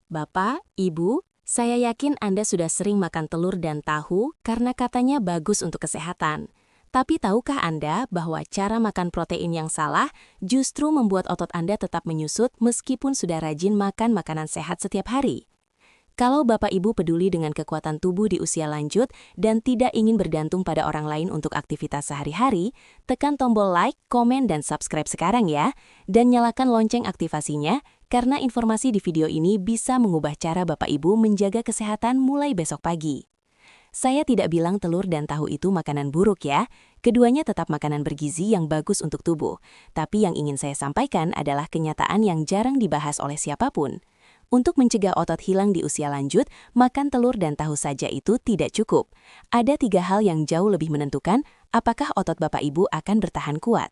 Bapak, Ibu, saya yakin Anda sudah sering makan telur dan tahu karena katanya bagus untuk kesehatan. Tapi tahukah Anda bahwa cara makan protein yang salah justru membuat otot Anda tetap menyusut meskipun sudah rajin makan makanan sehat setiap hari? Kalau Bapak Ibu peduli dengan kekuatan tubuh di usia lanjut dan tidak ingin bergantung pada orang lain untuk aktivitas sehari-hari, tekan tombol like, komen, dan subscribe sekarang ya. Dan nyalakan lonceng aktivasinya, karena informasi di video ini bisa mengubah cara Bapak Ibu menjaga kesehatan mulai besok pagi. Saya tidak bilang telur dan tahu itu makanan buruk ya. Keduanya tetap makanan bergizi yang bagus untuk tubuh. Tapi yang ingin saya sampaikan adalah kenyataan yang jarang dibahas oleh siapapun. Untuk mencegah otot hilang di usia lanjut, makan telur dan tahu saja itu tidak cukup. Ada 3 hal yang jauh lebih menentukan apakah otot Bapak Ibu akan bertahan kuat.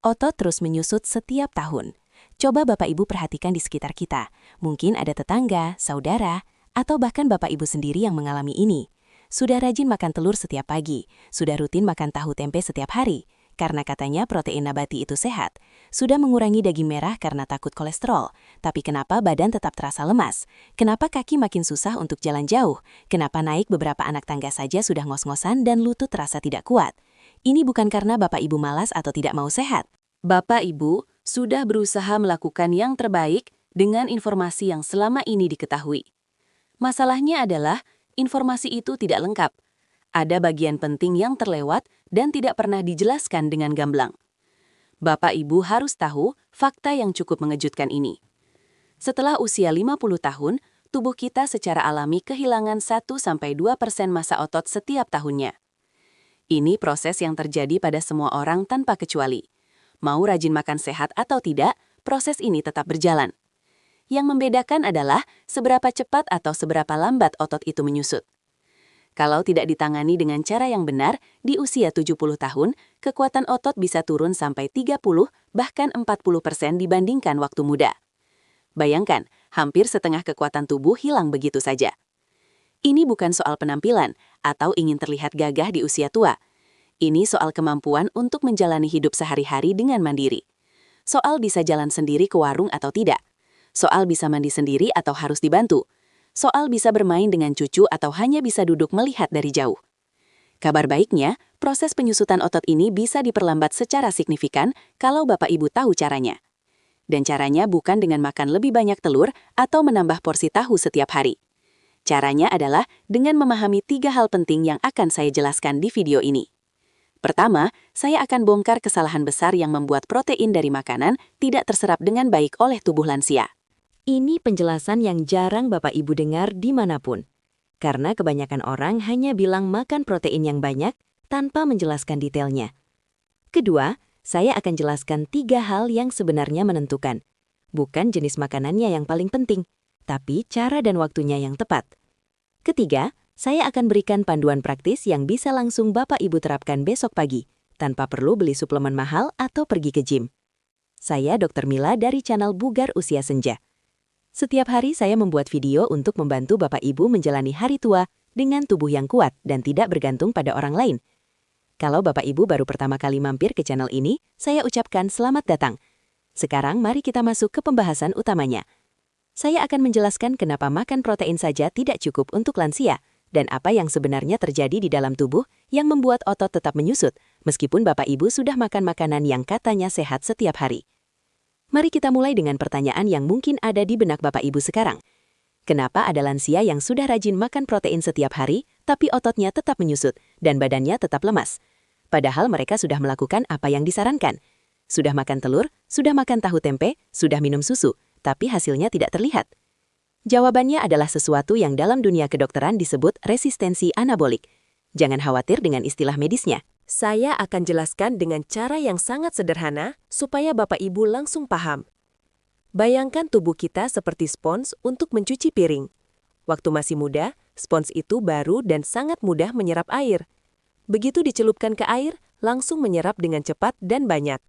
Otot terus menyusut setiap tahun. Coba Bapak Ibu perhatikan di sekitar kita. Mungkin ada tetangga, saudara, atau bahkan Bapak Ibu sendiri yang mengalami ini. Sudah rajin makan telur setiap pagi, sudah rutin makan tahu tempe setiap hari, karena katanya protein nabati itu sehat. Sudah mengurangi daging merah karena takut kolesterol. Tapi kenapa badan tetap terasa lemas? Kenapa kaki makin susah untuk jalan jauh? Kenapa naik beberapa anak tangga saja sudah ngos-ngosan dan lutut terasa tidak kuat? Ini bukan karena Bapak Ibu malas atau tidak mau sehat. Bapak Ibu sudah berusaha melakukan yang terbaik dengan informasi yang selama ini diketahui. Masalahnya adalah informasi itu tidak lengkap. Ada bagian penting yang terlewat dan tidak pernah dijelaskan dengan gamblang. Bapak Ibu harus tahu fakta yang cukup mengejutkan ini. Setelah usia 50 tahun, tubuh kita secara alami kehilangan 1-2% massa otot setiap tahunnya. Ini proses yang terjadi pada semua orang tanpa kecuali. Mau rajin makan sehat atau tidak, proses ini tetap berjalan. Yang membedakan adalah seberapa cepat atau seberapa lambat otot itu menyusut. Kalau tidak ditangani dengan cara yang benar, di usia 70 tahun, kekuatan otot bisa turun sampai 30, bahkan 40% dibandingkan waktu muda. Bayangkan, hampir setengah kekuatan tubuh hilang begitu saja. Ini bukan soal penampilan atau ingin terlihat gagah di usia tua. Ini soal kemampuan untuk menjalani hidup sehari-hari dengan mandiri. Soal bisa jalan sendiri ke warung atau tidak. Soal bisa mandi sendiri atau harus dibantu. Soal bisa bermain dengan cucu atau hanya bisa duduk melihat dari jauh. Kabar baiknya, proses penyusutan otot ini bisa diperlambat secara signifikan kalau Bapak Ibu tahu caranya. Dan caranya bukan dengan makan lebih banyak telur atau menambah porsi tahu setiap hari. Caranya adalah dengan memahami 3 hal penting yang akan saya jelaskan di video ini. Pertama, saya akan bongkar kesalahan besar yang membuat protein dari makanan tidak terserap dengan baik oleh tubuh lansia. Ini penjelasan yang jarang Bapak Ibu dengar dimanapun. Karena kebanyakan orang hanya bilang makan protein yang banyak tanpa menjelaskan detailnya. Kedua, saya akan jelaskan 3 hal yang sebenarnya menentukan. Bukan jenis makanannya yang paling penting, tapi cara dan waktunya yang tepat. Ketiga, saya akan berikan panduan praktis yang bisa langsung Bapak Ibu terapkan besok pagi, tanpa perlu beli suplemen mahal atau pergi ke gym. Saya Dr. Mila dari channel Bugar Usia Senja. Setiap hari saya membuat video untuk membantu Bapak Ibu menjalani hari tua dengan tubuh yang kuat dan tidak bergantung pada orang lain. Kalau Bapak Ibu baru pertama kali mampir ke channel ini, saya ucapkan selamat datang. Sekarang mari kita masuk ke pembahasan utamanya. Saya akan menjelaskan kenapa makan protein saja tidak cukup untuk lansia, dan apa yang sebenarnya terjadi di dalam tubuh yang membuat otot tetap menyusut, meskipun Bapak Ibu sudah makan makanan yang katanya sehat setiap hari. Mari kita mulai dengan pertanyaan yang mungkin ada di benak Bapak Ibu sekarang. Kenapa ada lansia yang sudah rajin makan protein setiap hari, tapi ototnya tetap menyusut dan badannya tetap lemas? Padahal mereka sudah melakukan apa yang disarankan. Sudah makan telur, sudah makan tahu tempe, sudah minum susu, tapi hasilnya tidak terlihat. Jawabannya adalah sesuatu yang dalam dunia kedokteran disebut resistensi anabolik. Jangan khawatir dengan istilah medisnya. Saya akan jelaskan dengan cara yang sangat sederhana supaya Bapak Ibu langsung paham. Bayangkan tubuh kita seperti spons untuk mencuci piring. Waktu masih muda, spons itu baru dan sangat mudah menyerap air. Begitu dicelupkan ke air, langsung menyerap dengan cepat dan banyak.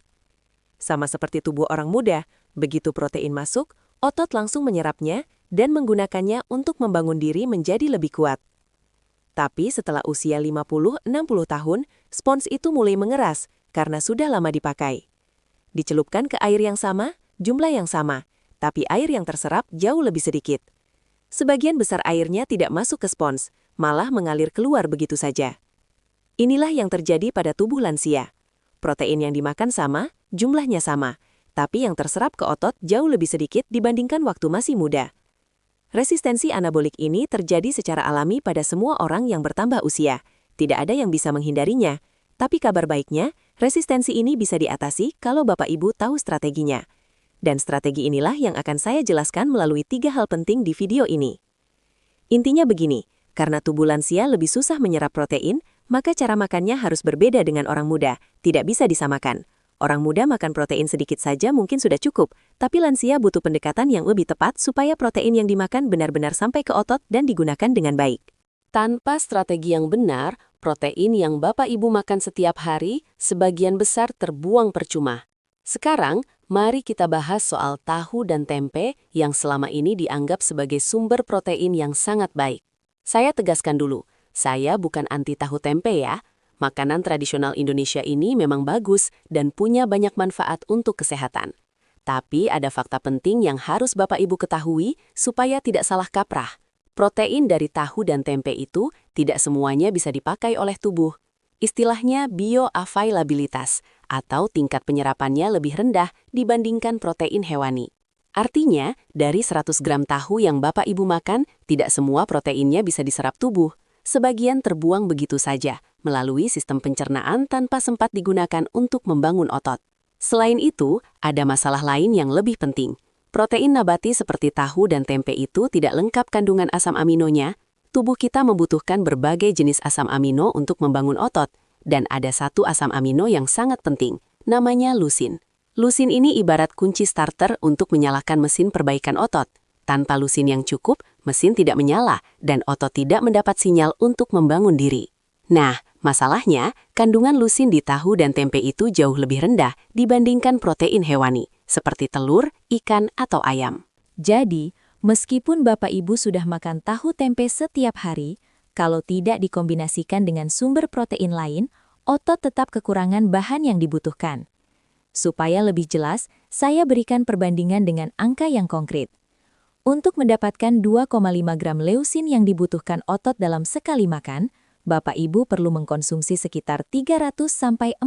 Sama seperti tubuh orang muda, begitu protein masuk, otot langsung menyerapnya dan menggunakannya untuk membangun diri menjadi lebih kuat. Tapi setelah usia 50-60 tahun, spons itu mulai mengeras karena sudah lama dipakai. Dicelupkan ke air yang sama, jumlah yang sama, tapi air yang terserap jauh lebih sedikit. Sebagian besar airnya tidak masuk ke spons, malah mengalir keluar begitu saja. Inilah yang terjadi pada tubuh lansia. Protein yang dimakan sama, jumlahnya sama, tapi yang terserap ke otot jauh lebih sedikit dibandingkan waktu masih muda. Resistensi anabolik ini terjadi secara alami pada semua orang yang bertambah usia. Tidak ada yang bisa menghindarinya. Tapi kabar baiknya, resistensi ini bisa diatasi kalau Bapak Ibu tahu strateginya. Dan strategi inilah yang akan saya jelaskan melalui 3 hal penting di video ini. Intinya begini, karena tubuh lansia lebih susah menyerap protein, maka cara makannya harus berbeda dengan orang muda, tidak bisa disamakan. Orang muda makan protein sedikit saja mungkin sudah cukup, tapi lansia butuh pendekatan yang lebih tepat supaya protein yang dimakan benar-benar sampai ke otot dan digunakan dengan baik. Tanpa strategi yang benar, protein yang Bapak Ibu makan setiap hari sebagian besar terbuang percuma. Sekarang, mari kita bahas soal tahu dan tempe yang selama ini dianggap sebagai sumber protein yang sangat baik. Saya tegaskan dulu, saya bukan anti tahu tempe ya. Makanan tradisional Indonesia ini memang bagus dan punya banyak manfaat untuk kesehatan. Tapi ada fakta penting yang harus Bapak Ibu ketahui supaya tidak salah kaprah. Protein dari tahu dan tempe itu tidak semuanya bisa dipakai oleh tubuh. Istilahnya bioavailabilitas atau tingkat penyerapannya lebih rendah dibandingkan protein hewani. Artinya, dari 100 gram tahu yang Bapak Ibu makan, tidak semua proteinnya bisa diserap tubuh. Sebagian terbuang begitu saja, melalui sistem pencernaan tanpa sempat digunakan untuk membangun otot. Selain itu, ada masalah lain yang lebih penting. Protein nabati seperti tahu dan tempe itu tidak lengkap kandungan asam aminonya. Tubuh kita membutuhkan berbagai jenis asam amino untuk membangun otot, dan ada satu asam amino yang sangat penting, namanya lusin. Lusin ini ibarat kunci starter untuk menyalakan mesin perbaikan otot. Tanpa lusin yang cukup, mesin tidak menyala dan otot tidak mendapat sinyal untuk membangun diri. Nah, masalahnya, kandungan lusin di tahu dan tempe itu jauh lebih rendah dibandingkan protein hewani, seperti telur, ikan, atau ayam. Jadi, meskipun Bapak Ibu sudah makan tahu tempe setiap hari, kalau tidak dikombinasikan dengan sumber protein lain, otot tetap kekurangan bahan yang dibutuhkan. Supaya lebih jelas, saya berikan perbandingan dengan angka yang konkret. Untuk mendapatkan 2,5 gram leusin yang dibutuhkan otot dalam sekali makan, Bapak Ibu perlu mengkonsumsi sekitar 300-400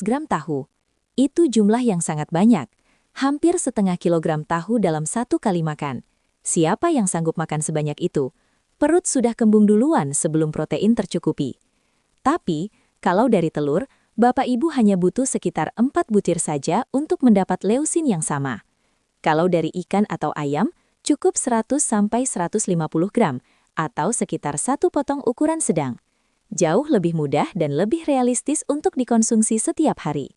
gram tahu. Itu jumlah yang sangat banyak, hampir setengah kilogram tahu dalam satu kali makan. Siapa yang sanggup makan sebanyak itu? Perut sudah kembung duluan sebelum protein tercukupi. Tapi, kalau dari telur, Bapak Ibu hanya butuh sekitar 4 butir saja untuk mendapat leusin yang sama. Kalau dari ikan atau ayam, cukup 100-150 gram, atau sekitar satu potong ukuran sedang. Jauh lebih mudah dan lebih realistis untuk dikonsumsi setiap hari.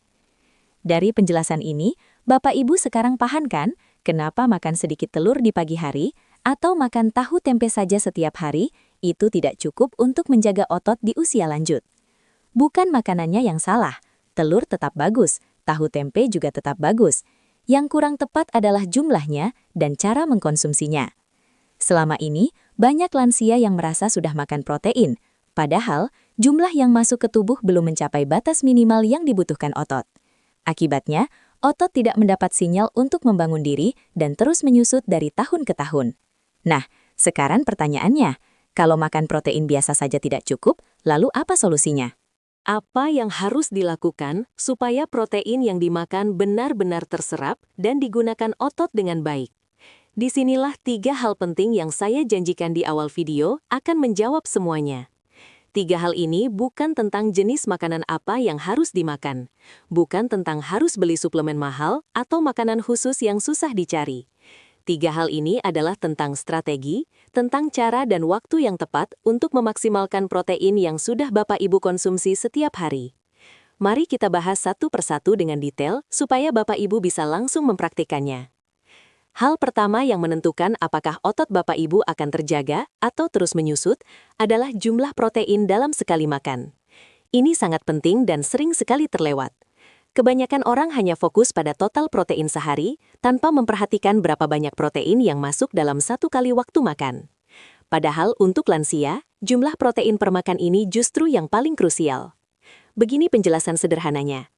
Dari penjelasan ini, Bapak Ibu sekarang paham kan kenapa makan sedikit telur di pagi hari atau makan tahu tempe saja setiap hari itu tidak cukup untuk menjaga otot di usia lanjut. Bukan makanannya yang salah, telur tetap bagus, tahu tempe juga tetap bagus. Yang kurang tepat adalah jumlahnya dan cara mengkonsumsinya. Selama ini, banyak lansia yang merasa sudah makan protein, padahal jumlah yang masuk ke tubuh belum mencapai batas minimal yang dibutuhkan otot. Akibatnya, otot tidak mendapat sinyal untuk membangun diri dan terus menyusut dari tahun ke tahun. Nah, sekarang pertanyaannya, kalau makan protein biasa saja tidak cukup, lalu apa solusinya? Apa yang harus dilakukan supaya protein yang dimakan benar-benar terserap dan digunakan otot dengan baik? Disinilah 3 hal penting yang saya janjikan di awal video akan menjawab semuanya. 3 hal ini bukan tentang jenis makanan apa yang harus dimakan, bukan tentang harus beli suplemen mahal atau makanan khusus yang susah dicari. 3 hal ini adalah tentang strategi, tentang cara dan waktu yang tepat untuk memaksimalkan protein yang sudah Bapak Ibu konsumsi setiap hari. Mari kita bahas satu persatu dengan detail supaya Bapak Ibu bisa langsung mempraktikannya. Hal pertama yang menentukan apakah otot Bapak Ibu akan terjaga atau terus menyusut adalah jumlah protein dalam sekali makan. Ini sangat penting dan sering sekali terlewat. Kebanyakan orang hanya fokus pada total protein sehari tanpa memperhatikan berapa banyak protein yang masuk dalam satu kali waktu makan. Padahal untuk lansia, jumlah protein per makan ini justru yang paling krusial. Begini penjelasan sederhananya.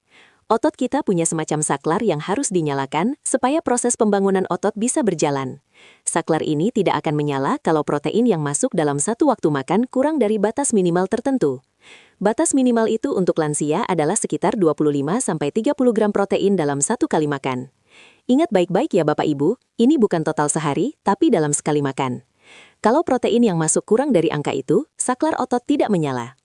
Otot kita punya semacam saklar yang harus dinyalakan supaya proses pembangunan otot bisa berjalan. Saklar ini tidak akan menyala kalau protein yang masuk dalam satu waktu makan kurang dari batas minimal tertentu. Batas minimal itu untuk lansia adalah sekitar 25-30 gram protein dalam satu kali makan. Ingat baik-baik ya Bapak Ibu, ini bukan total sehari, tapi dalam sekali makan. Kalau protein yang masuk kurang dari angka itu, saklar otot tidak menyala.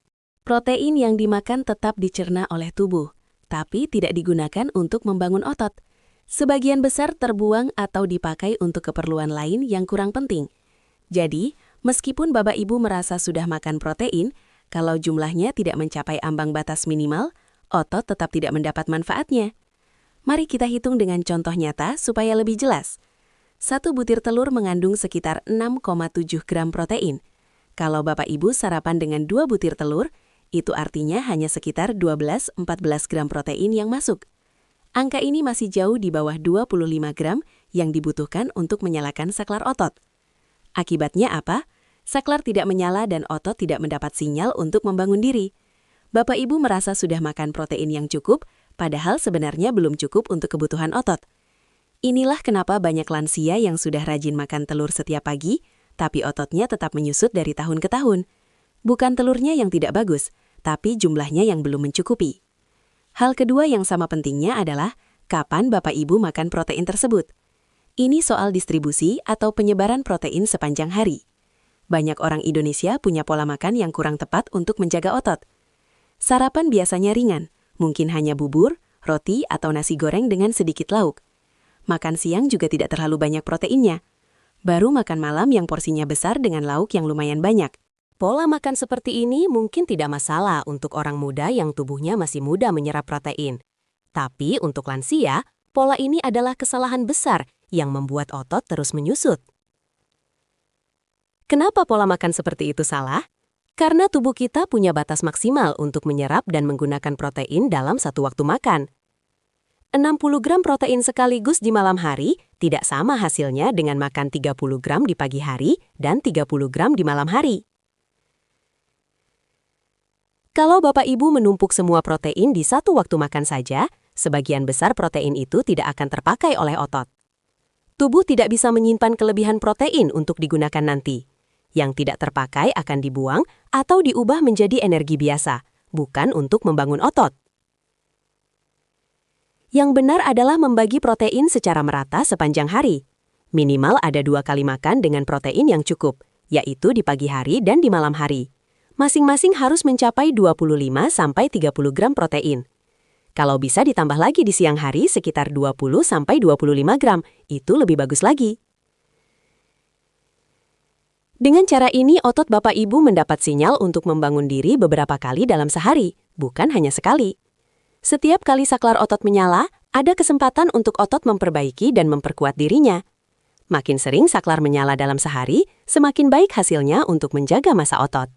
Protein yang dimakan tetap dicerna oleh tubuh, tapi tidak digunakan untuk membangun otot. Sebagian besar terbuang atau dipakai untuk keperluan lain yang kurang penting. Jadi, meskipun Bapak Ibu merasa sudah makan protein, kalau jumlahnya tidak mencapai ambang batas minimal, otot tetap tidak mendapat manfaatnya. Mari kita hitung dengan contoh nyata supaya lebih jelas. 1 butir telur mengandung sekitar 6,7 gram protein. Kalau Bapak Ibu sarapan dengan 2 butir telur, itu artinya hanya sekitar 12-14 gram protein yang masuk. Angka ini masih jauh di bawah 25 gram yang dibutuhkan untuk menyalakan saklar otot. Akibatnya apa? Saklar tidak menyala dan otot tidak mendapat sinyal untuk membangun diri. Bapak Ibu merasa sudah makan protein yang cukup, padahal sebenarnya belum cukup untuk kebutuhan otot. Inilah kenapa banyak lansia yang sudah rajin makan telur setiap pagi, tapi ototnya tetap menyusut dari tahun ke tahun. Bukan telurnya yang tidak bagus, tapi jumlahnya yang belum mencukupi. Hal kedua yang sama pentingnya adalah kapan Bapak Ibu makan protein tersebut. Ini soal distribusi atau penyebaran protein sepanjang hari. Banyak orang Indonesia punya pola makan yang kurang tepat untuk menjaga otot. Sarapan biasanya ringan, mungkin hanya bubur, roti, atau nasi goreng dengan sedikit lauk. Makan siang juga tidak terlalu banyak proteinnya. Baru makan malam yang porsinya besar dengan lauk yang lumayan banyak. Pola makan seperti ini mungkin tidak masalah untuk orang muda yang tubuhnya masih mudah menyerap protein. Tapi untuk lansia, pola ini adalah kesalahan besar yang membuat otot terus menyusut. Kenapa pola makan seperti itu salah? Karena tubuh kita punya batas maksimal untuk menyerap dan menggunakan protein dalam satu waktu makan. 60 gram protein sekaligus di malam hari tidak sama hasilnya dengan makan 30 gram di pagi hari dan 30 gram di malam hari. Kalau Bapak Ibu menumpuk semua protein di satu waktu makan saja, sebagian besar protein itu tidak akan terpakai oleh otot. Tubuh tidak bisa menyimpan kelebihan protein untuk digunakan nanti. Yang tidak terpakai akan dibuang atau diubah menjadi energi biasa, bukan untuk membangun otot. Yang benar adalah membagi protein secara merata sepanjang hari. Minimal ada 2 kali makan dengan protein yang cukup, yaitu di pagi hari dan di malam hari. Masing-masing harus mencapai 25-30 gram protein. Kalau bisa ditambah lagi di siang hari sekitar 20-25 gram, itu lebih bagus lagi. Dengan cara ini, otot Bapak Ibu mendapat sinyal untuk membangun diri beberapa kali dalam sehari, bukan hanya sekali. Setiap kali saklar otot menyala, ada kesempatan untuk otot memperbaiki dan memperkuat dirinya. Makin sering saklar menyala dalam sehari, semakin baik hasilnya untuk menjaga massa otot.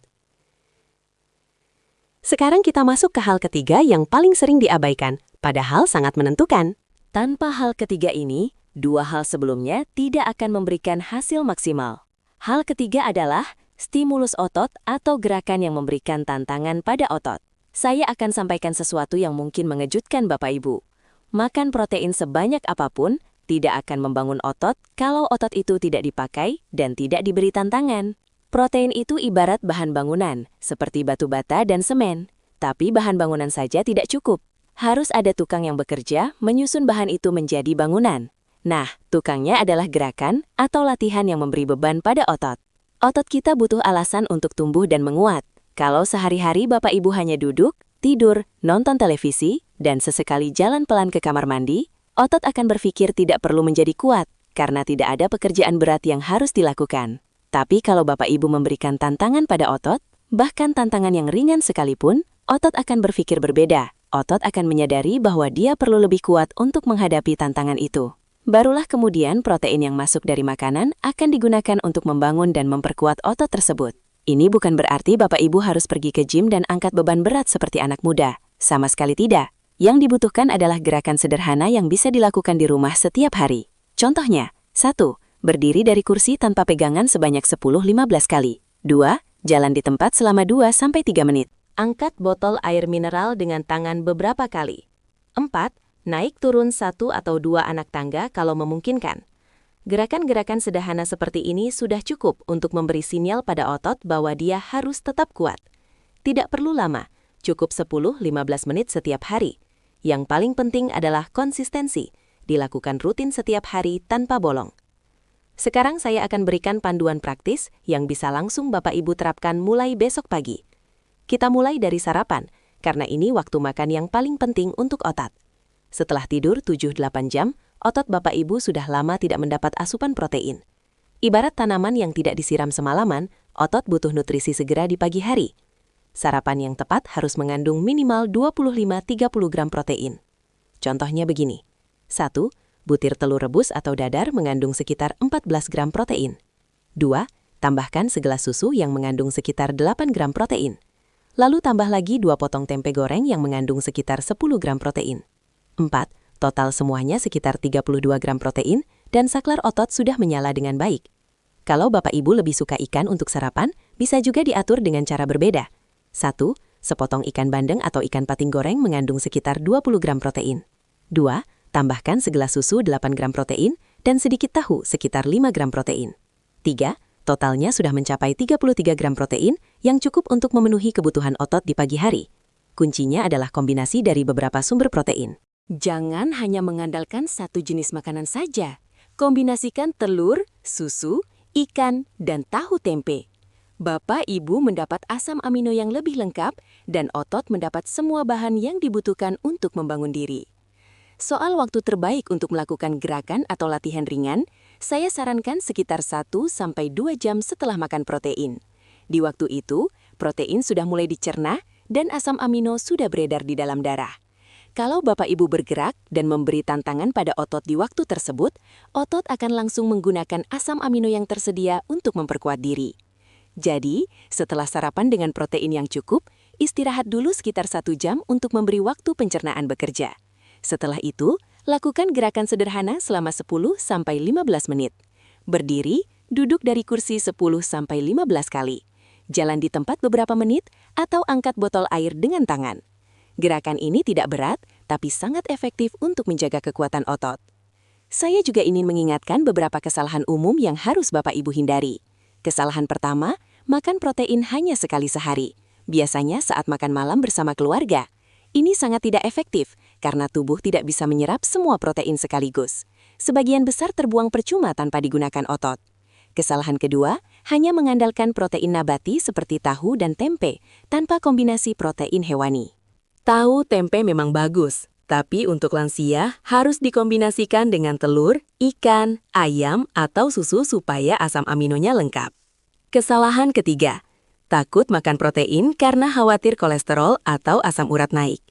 Sekarang kita masuk ke hal ketiga yang paling sering diabaikan, padahal sangat menentukan. Tanpa hal ketiga ini, 2 hal sebelumnya tidak akan memberikan hasil maksimal. Hal ketiga adalah stimulus otot atau gerakan yang memberikan tantangan pada otot. Saya akan sampaikan sesuatu yang mungkin mengejutkan Bapak Ibu. Makan protein sebanyak apapun tidak akan membangun otot kalau otot itu tidak dipakai dan tidak diberi tantangan. Protein itu ibarat bahan bangunan, seperti batu bata dan semen. Tapi bahan bangunan saja tidak cukup. Harus ada tukang yang bekerja menyusun bahan itu menjadi bangunan. Nah, tukangnya adalah gerakan atau latihan yang memberi beban pada otot. Otot kita butuh alasan untuk tumbuh dan menguat. Kalau sehari-hari Bapak Ibu hanya duduk, tidur, nonton televisi, dan sesekali jalan pelan ke kamar mandi, otot akan berpikir tidak perlu menjadi kuat, karena tidak ada pekerjaan berat yang harus dilakukan. Tapi kalau Bapak Ibu memberikan tantangan pada otot, bahkan tantangan yang ringan sekalipun, otot akan berpikir berbeda. Otot akan menyadari bahwa dia perlu lebih kuat untuk menghadapi tantangan itu. Barulah kemudian protein yang masuk dari makanan akan digunakan untuk membangun dan memperkuat otot tersebut. Ini bukan berarti Bapak Ibu harus pergi ke gym dan angkat beban berat seperti anak muda. Sama sekali tidak. Yang dibutuhkan adalah gerakan sederhana yang bisa dilakukan di rumah setiap hari. Contohnya, 1. Berdiri dari kursi tanpa pegangan sebanyak 10-15 kali. 2. Jalan di tempat selama 2-3 menit. Angkat botol air mineral dengan tangan beberapa kali. 4. Naik turun 1 atau 2 anak tangga kalau memungkinkan. Gerakan-gerakan sederhana seperti ini sudah cukup untuk memberi sinyal pada otot bahwa dia harus tetap kuat. Tidak perlu lama, cukup 10-15 menit setiap hari. Yang paling penting adalah konsistensi, dilakukan rutin setiap hari tanpa bolong. Sekarang saya akan berikan panduan praktis yang bisa langsung Bapak Ibu terapkan mulai besok pagi. Kita mulai dari sarapan, karena ini waktu makan yang paling penting untuk otot. Setelah tidur 7-8 jam, otot Bapak Ibu sudah lama tidak mendapat asupan protein. Ibarat tanaman yang tidak disiram semalaman, otot butuh nutrisi segera di pagi hari. Sarapan yang tepat harus mengandung minimal 25-30 gram protein. Contohnya begini. 1. Butir telur rebus atau dadar mengandung sekitar 14 gram protein. 2. Tambahkan segelas susu yang mengandung sekitar 8 gram protein. Lalu tambah lagi 2 potong tempe goreng yang mengandung sekitar 10 gram protein. 4. Total semuanya sekitar 32 gram protein dan saklar otot sudah menyala dengan baik. Kalau Bapak Ibu lebih suka ikan untuk sarapan, bisa juga diatur dengan cara berbeda. 1. Sepotong ikan bandeng atau ikan pating goreng mengandung sekitar 20 gram protein. 2. Tambahkan segelas susu 8 gram protein dan sedikit tahu sekitar 5 gram protein. 3. Totalnya sudah mencapai 33 gram protein yang cukup untuk memenuhi kebutuhan otot di pagi hari. Kuncinya adalah kombinasi dari beberapa sumber protein. Jangan hanya mengandalkan satu jenis makanan saja. Kombinasikan telur, susu, ikan, dan tahu tempe. Bapak Ibu mendapat asam amino yang lebih lengkap dan otot mendapat semua bahan yang dibutuhkan untuk membangun diri. Soal waktu terbaik untuk melakukan gerakan atau latihan ringan, saya sarankan sekitar 1-2 jam setelah makan protein. Di waktu itu, protein sudah mulai dicerna dan asam amino sudah beredar di dalam darah. Kalau Bapak Ibu bergerak dan memberi tantangan pada otot di waktu tersebut, otot akan langsung menggunakan asam amino yang tersedia untuk memperkuat diri. Jadi, setelah sarapan dengan protein yang cukup, istirahat dulu sekitar 1 jam untuk memberi waktu pencernaan bekerja. Setelah itu, lakukan gerakan sederhana selama 10-15 menit. Berdiri, duduk dari kursi 10-15 kali. Jalan di tempat beberapa menit, atau angkat botol air dengan tangan. Gerakan ini tidak berat, tapi sangat efektif untuk menjaga kekuatan otot. Saya juga ingin mengingatkan beberapa kesalahan umum yang harus Bapak Ibu hindari. Kesalahan pertama, makan protein hanya sekali sehari, biasanya saat makan malam bersama keluarga. Ini sangat tidak efektif, karena tubuh tidak bisa menyerap semua protein sekaligus. Sebagian besar terbuang percuma tanpa digunakan otot. Kesalahan kedua, hanya mengandalkan protein nabati seperti tahu dan tempe, tanpa kombinasi protein hewani. Tahu tempe memang bagus, tapi untuk lansia harus dikombinasikan dengan telur, ikan, ayam, atau susu supaya asam aminonya lengkap. Kesalahan ketiga, takut makan protein karena khawatir kolesterol atau asam urat naik.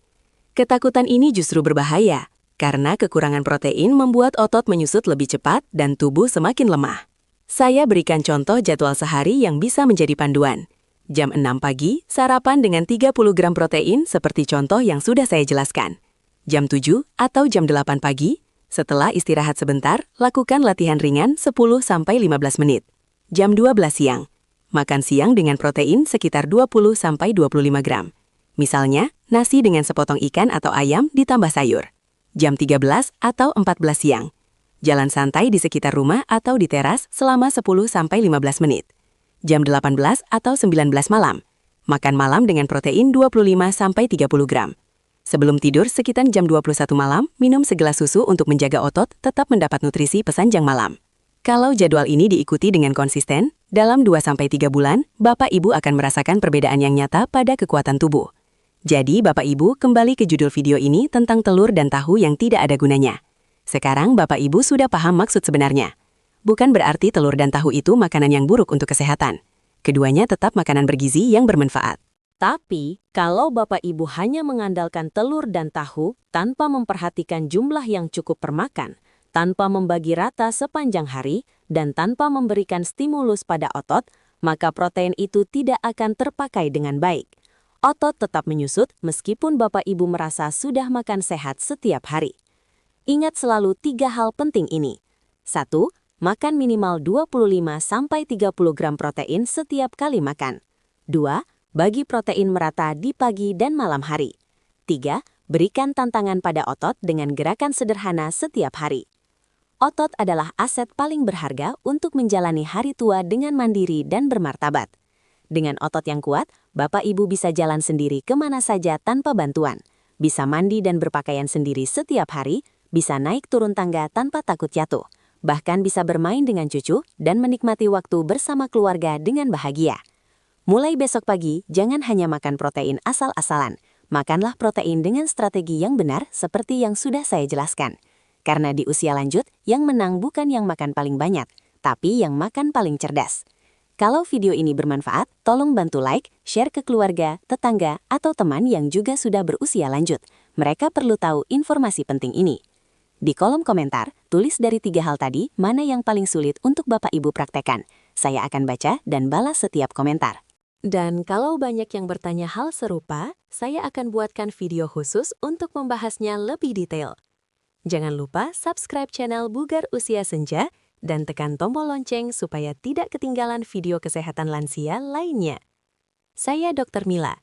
Ketakutan ini justru berbahaya, karena kekurangan protein membuat otot menyusut lebih cepat dan tubuh semakin lemah. Saya berikan contoh jadwal sehari yang bisa menjadi panduan. Jam 6 pagi, sarapan dengan 30 gram protein seperti contoh yang sudah saya jelaskan. Jam 7 atau jam 8 pagi, setelah istirahat sebentar, lakukan latihan ringan 10-15 menit. Jam 12 siang, makan siang dengan protein sekitar 20-25 gram. Misalnya, nasi dengan sepotong ikan atau ayam ditambah sayur. Jam 13 atau 14 siang, jalan santai di sekitar rumah atau di teras selama 10-15 menit. Jam 18 atau 19 malam, makan malam dengan protein 25-30 gram. Sebelum tidur sekitar jam 21 malam, minum segelas susu untuk menjaga otot tetap mendapat nutrisi pesanjang malam. Kalau jadwal ini diikuti dengan konsisten, dalam 2-3 bulan, Bapak Ibu akan merasakan perbedaan yang nyata pada kekuatan tubuh. Jadi, Bapak Ibu kembali ke judul video ini tentang telur dan tahu yang tidak ada gunanya. Sekarang Bapak Ibu sudah paham maksud sebenarnya. Bukan berarti telur dan tahu itu makanan yang buruk untuk kesehatan. Keduanya tetap makanan bergizi yang bermanfaat. Tapi, kalau Bapak Ibu hanya mengandalkan telur dan tahu tanpa memperhatikan jumlah yang cukup per makan, tanpa membagi rata sepanjang hari, dan tanpa memberikan stimulus pada otot, maka protein itu tidak akan terpakai dengan baik. Otot tetap menyusut meskipun Bapak Ibu merasa sudah makan sehat setiap hari. Ingat selalu 3 hal penting ini. 1. Makan minimal 25-30 gram protein setiap kali makan. 2. Bagi protein merata di pagi dan malam hari. 3. Berikan tantangan pada otot dengan gerakan sederhana setiap hari. Otot adalah aset paling berharga untuk menjalani hari tua dengan mandiri dan bermartabat. Dengan otot yang kuat, Bapak Ibu bisa jalan sendiri kemana saja tanpa bantuan. Bisa mandi dan berpakaian sendiri setiap hari, bisa naik turun tangga tanpa takut jatuh. Bahkan bisa bermain dengan cucu dan menikmati waktu bersama keluarga dengan bahagia. Mulai besok pagi, jangan hanya makan protein asal-asalan. Makanlah protein dengan strategi yang benar seperti yang sudah saya jelaskan. Karena di usia lanjut, yang menang bukan yang makan paling banyak, tapi yang makan paling cerdas. Kalau video ini bermanfaat, tolong bantu like, share ke keluarga, tetangga, atau teman yang juga sudah berusia lanjut. Mereka perlu tahu informasi penting ini. Di kolom komentar, tulis dari 3 hal tadi mana yang paling sulit untuk Bapak Ibu praktekkan. Saya akan baca dan balas setiap komentar. Dan kalau banyak yang bertanya hal serupa, saya akan buatkan video khusus untuk membahasnya lebih detail. Jangan lupa subscribe channel Bugar Usia Senja dan tekan tombol lonceng supaya tidak ketinggalan video kesehatan lansia lainnya. Saya Dr. Mila.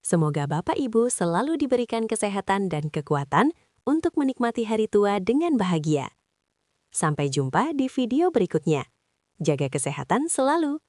Semoga Bapak Ibu selalu diberikan kesehatan dan kekuatan untuk menikmati hari tua dengan bahagia. Sampai jumpa di video berikutnya. Jaga kesehatan selalu.